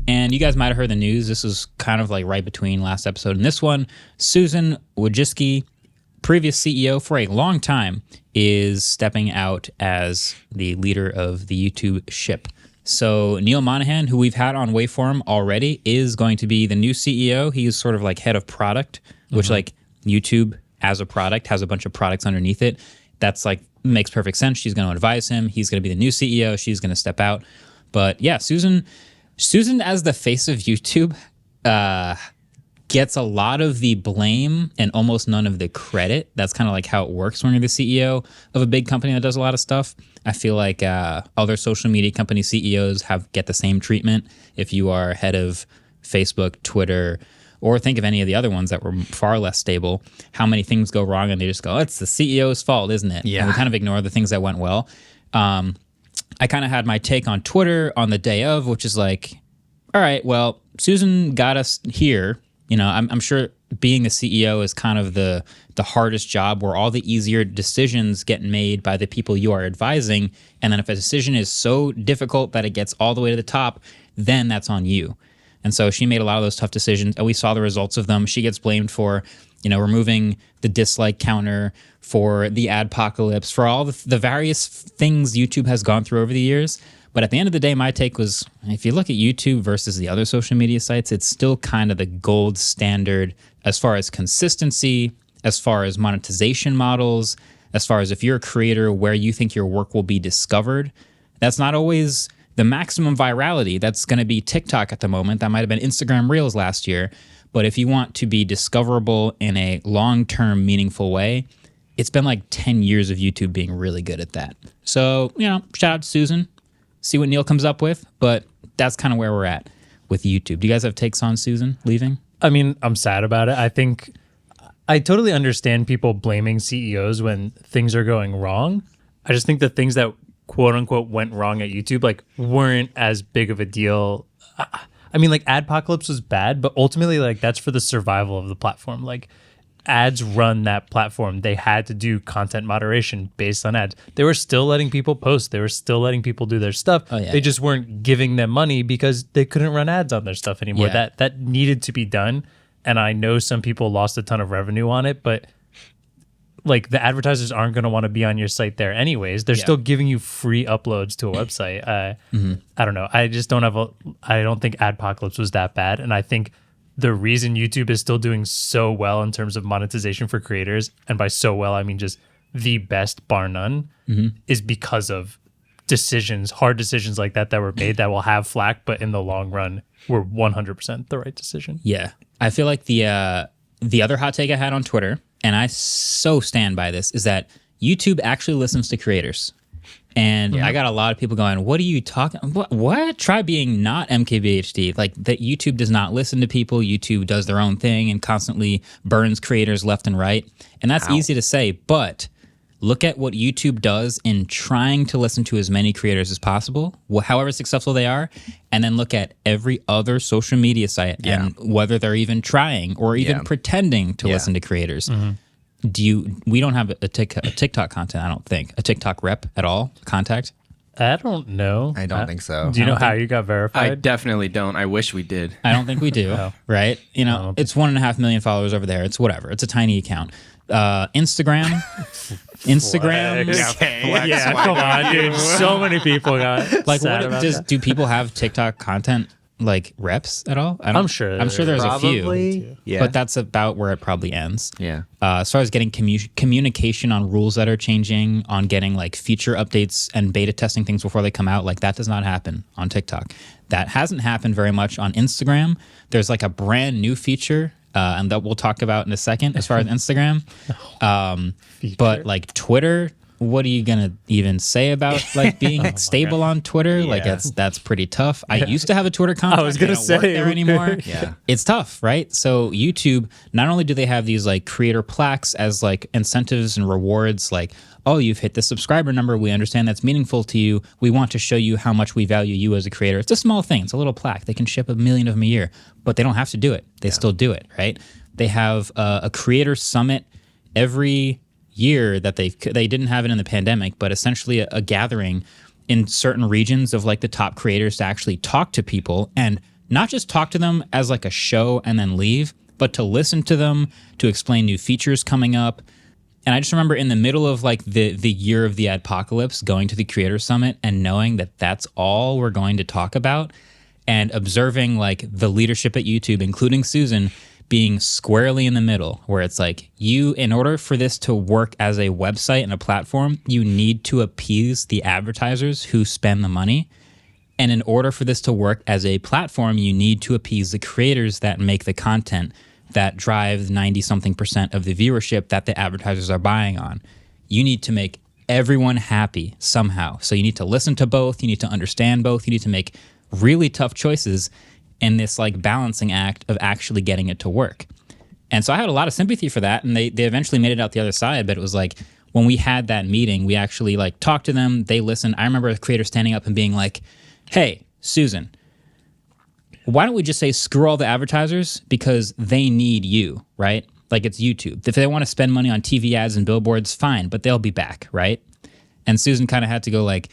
And you guys might have heard the news. This was kind of like right between last episode and this one. Susan Wojcicki, previous CEO for a long time, is stepping out as the leader of the YouTube ship. So Neil Monahan, who we've had on Waveform already, is going to be the new CEO. He's sort of like head of product, which like YouTube as a product has a bunch of products underneath it. That's like makes perfect sense. She's going to advise him. He's going to be the new CEO. She's going to step out. But yeah, Susan as the face of YouTube gets a lot of the blame and almost none of the credit. That's kind of like how it works when you're the CEO of a big company that does a lot of stuff. I feel like other social media company CEOs get the same treatment. If you are head of Facebook, Twitter, or think of any of the other ones that were far less stable, how many things go wrong and they just go, it's the CEO's fault, isn't it? Yeah. And we kind of ignore the things that went well. I kind of had my take on Twitter on the day of, which is like, all right, well, Susan got us here. You know, I'm sure being the CEO is kind of the hardest job where all the easier decisions get made by the people you are advising. And then if a decision is so difficult that it gets all the way to the top, then that's on you. And so she made a lot of those tough decisions, and we saw the results of them. She gets blamed for, you know, removing the dislike counter, for the adpocalypse, for all the various things YouTube has gone through over the years. But at the end of the day, my take was, if you look at YouTube versus the other social media sites, it's still kind of the gold standard as far as consistency, as far as monetization models, as far as if you're a creator where you think your work will be discovered. That's not always the maximum virality. That's going to be TikTok at the moment. That might have been Instagram Reels last year. But if you want to be discoverable in a long-term, meaningful way, it's been like 10 years of YouTube being really good at that. So, you know, shout out to Susan. See what Neil comes up with. But that's kind of where we're at with YouTube. Do you guys have takes on Susan leaving? I mean, I'm sad about it. I think I totally understand people blaming CEOs when things are going wrong. I just think the things that quote unquote went wrong at YouTube like weren't as big of a deal. I mean, like Adpocalypse was bad, but ultimately like that's for the survival of the platform. Like ads run that platform. They had to do content moderation based on ads. They were still letting people post. They were still letting people do their stuff. Oh, yeah. They just weren't giving them money because they couldn't run ads on their stuff anymore. Yeah. That needed to be done. And I know some people lost a ton of revenue on it, but like the advertisers aren't going to want to be on your site there anyways. They're still giving you free uploads to a website. I don't know. I just don't I don't think Adpocalypse was that bad. And I think the reason YouTube is still doing so well in terms of monetization for creators, and by so well, I mean just the best bar none, is because of hard decisions like that were made that will have flack, but in the long run were 100% the right decision. Yeah. I feel like the other hot take I had on Twitter, and I so stand by this, is that YouTube actually listens to creators. And I got a lot of people going, what are you talking? What? Try being not MKBHD. Like that YouTube does not listen to people. YouTube does their own thing and constantly burns creators left and right. And that's easy to say, but look at what YouTube does in trying to listen to as many creators as possible, however successful they are, and then look at every other social media site and whether they're even trying or even pretending to listen to creators. We don't have a TikTok content, I don't think. A TikTok rep at all? Contact? I don't know. I don't think so. Do you know how you got verified? I definitely don't. I wish we did. I don't think we do, right? You know, it's 1.5 million followers over there. It's whatever. It's a tiny account. Instagram. Come on, dude. So many people got Like, sad about that. do people have TikTok content like reps at all? I'm sure there's a few. Probably. Yeah. But that's about where it probably ends. Yeah. As far as getting communication on rules that are changing, on getting like feature updates and beta testing things before they come out, like that does not happen on TikTok. That hasn't happened very much on Instagram. There's like a brand new feature, and that we'll talk about in a second as far as Instagram. But like Twitter, what are you gonna even say about like being stable on Twitter? Yeah. Like that's pretty tough. I used to have a Twitter contact. I was gonna don't work say there anymore. Yeah. It's tough, right? So YouTube, not only do they have these like creator plaques as like incentives and rewards, like, oh, you've hit the subscriber number. We understand that's meaningful to you. We want to show you how much we value you as a creator. It's a small thing. It's a little plaque. They can ship 1 million of them a year, but they don't have to do it. They still do it, right? They have a creator summit every year that they didn't have it in the pandemic, but essentially a gathering in certain regions of like the top creators to actually talk to people, and not just talk to them as like a show and then leave, but to listen to them, to explain new features coming up. And I just remember in the middle of like the year of the adpocalypse, going to the Creator Summit and knowing that that's all we're going to talk about, and observing like the leadership at YouTube, including Susan, being squarely in the middle, where it's like, in order for this to work as a website and a platform, you need to appease the advertisers who spend the money. And in order for this to work as a platform, you need to appease the creators that make the content that drive 90-something% of the viewership that the advertisers are buying on. You need to make everyone happy somehow. So you need to listen to both. You need to understand both. You need to make really tough choices in this like balancing act of actually getting it to work. And so I had a lot of sympathy for that, and they eventually made it out the other side. But it was like, when we had that meeting, we actually like talked to them. They listened. I remember a creator standing up and being like, hey, Susan, why don't we just say screw all the advertisers, because they need you, right? Like, it's YouTube. If they want to spend money on TV ads and billboards, fine, but they'll be back, right? And Susan kind of had to go like,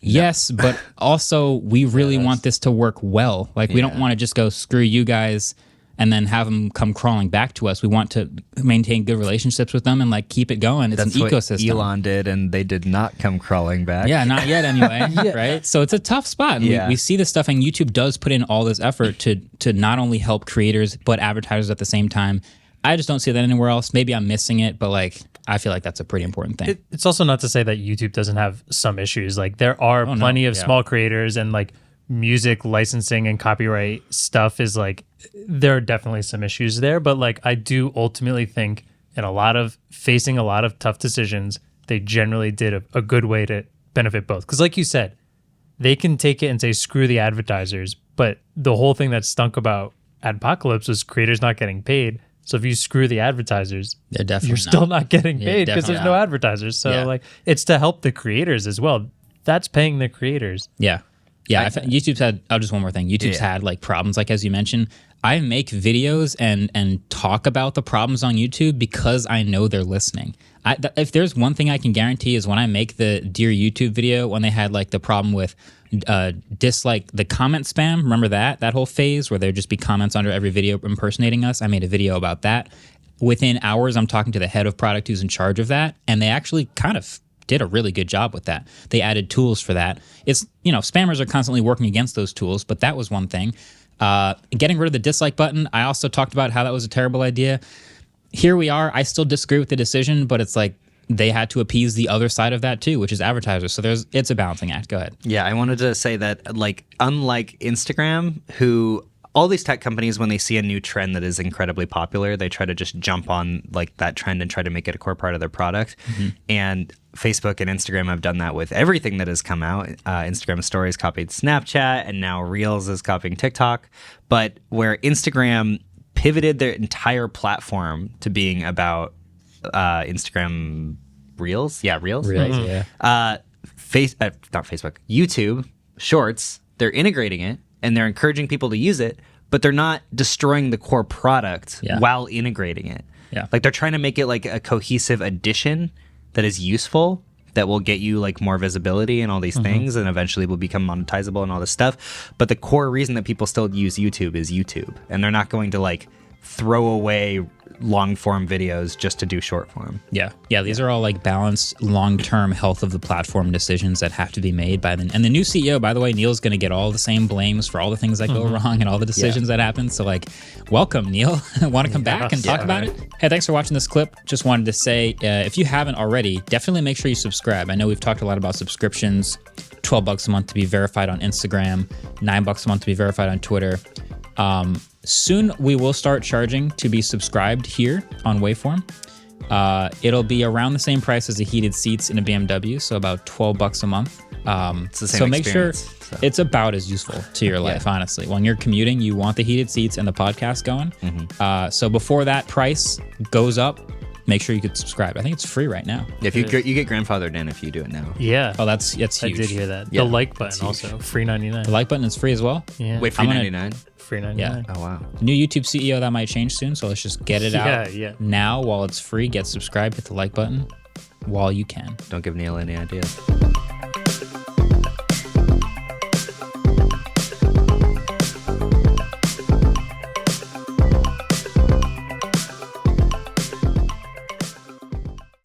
yes, but also we really want this to work well. Like, we don't want to just go screw you guys and then have them come crawling back to us. We want to maintain good relationships with them and like keep it going. It's That's an what ecosystem. Elon did, and they did not come crawling back. Yeah, not yet anyway, right? So it's a tough spot. And we see this stuff, and YouTube does put in all this effort to not only help creators, but advertisers at the same time. I just don't see that anywhere else. Maybe I'm missing it, but like, I feel like that's a pretty important thing. It's also not to say that YouTube doesn't have some issues. Like, there are plenty of small creators, and like music licensing and copyright stuff is like, there are definitely some issues there. But like, I do ultimately think facing a lot of tough decisions, they generally did a good way to benefit both. Because like you said, they can take it and say, screw the advertisers. But the whole thing that stunk about Adpocalypse was creators not getting paid. So if you screw the advertisers, you're still not getting paid because there's no advertisers. So like, it's to help the creators as well. That's paying the creators. Yeah. Yeah. YouTube's had, just one more thing. YouTube's had like problems, like as you mentioned. I make videos and talk about the problems on YouTube because I know they're listening. If there's one thing I can guarantee is when I make the Dear YouTube video, when they had like the problem with dislike the comment spam, remember that whole phase where there'd just be comments under every video impersonating us? I made a video about that. Within hours, I'm talking to the head of product who's in charge of that, and they actually kind of did a really good job with that. They added tools for that. It's, spammers are constantly working against those tools, but that was one thing. Getting rid of the dislike button, I also talked about how that was a terrible idea. Here we are. I still disagree with the decision, but it's like they had to appease the other side of that too, which is advertisers. So it's a balancing act. Go ahead. Yeah, I wanted to say that, like, unlike Instagram, who all these tech companies, when they see a new trend that is incredibly popular, they try to just jump on like that trend and try to make it a core part of their product. Mm-hmm. And Facebook and Instagram have done that with everything that has come out. Instagram Stories copied Snapchat, and now Reels is copying TikTok. But where Instagram pivoted their entire platform to being about Instagram Reels. Yeah, Reels. Reels, right? Not Facebook. YouTube Shorts. They're integrating it and they're encouraging people to use it, but they're not destroying the core product while integrating it. Yeah, like they're trying to make it like a cohesive addition that is useful, that will get you like more visibility and all these things, and eventually will become monetizable and all this stuff. But the core reason that people still use YouTube is YouTube, and they're not going to like throw away long form videos just to do short form. Yeah. These are all like balanced long-term health of the platform decisions that have to be made by and the new CEO, by the way, Neil's going to get all the same blames for all the things that go wrong and all the decisions that happen. So like, welcome, Neil. Want to come back and talk about it? Hey, thanks for watching this clip. Just wanted to say, if you haven't already, definitely make sure you subscribe. I know we've talked a lot about subscriptions, $12 a month to be verified on Instagram, $9 a month to be verified on Twitter. Soon we will start charging to be subscribed here on Waveform. It'll be around the same price as the heated seats in a BMW, so about $12 a month. It's the same so make sure it's about as useful to your life, honestly. When you're commuting, you want the heated seats and the podcast going. So before that price goes up, make sure you could subscribe. I think it's free right now. If you get grandfathered in if you do it now. Yeah. Oh, that's huge. I did hear that. Yeah. The like button also, free 99. The like button is free as well? Yeah. Wait, free 99? Free 99. Yeah. Oh, wow. New YouTube CEO, that might change soon, so let's just get it out now while it's free. Get subscribed, hit the like button while you can. Don't give Neil any ideas.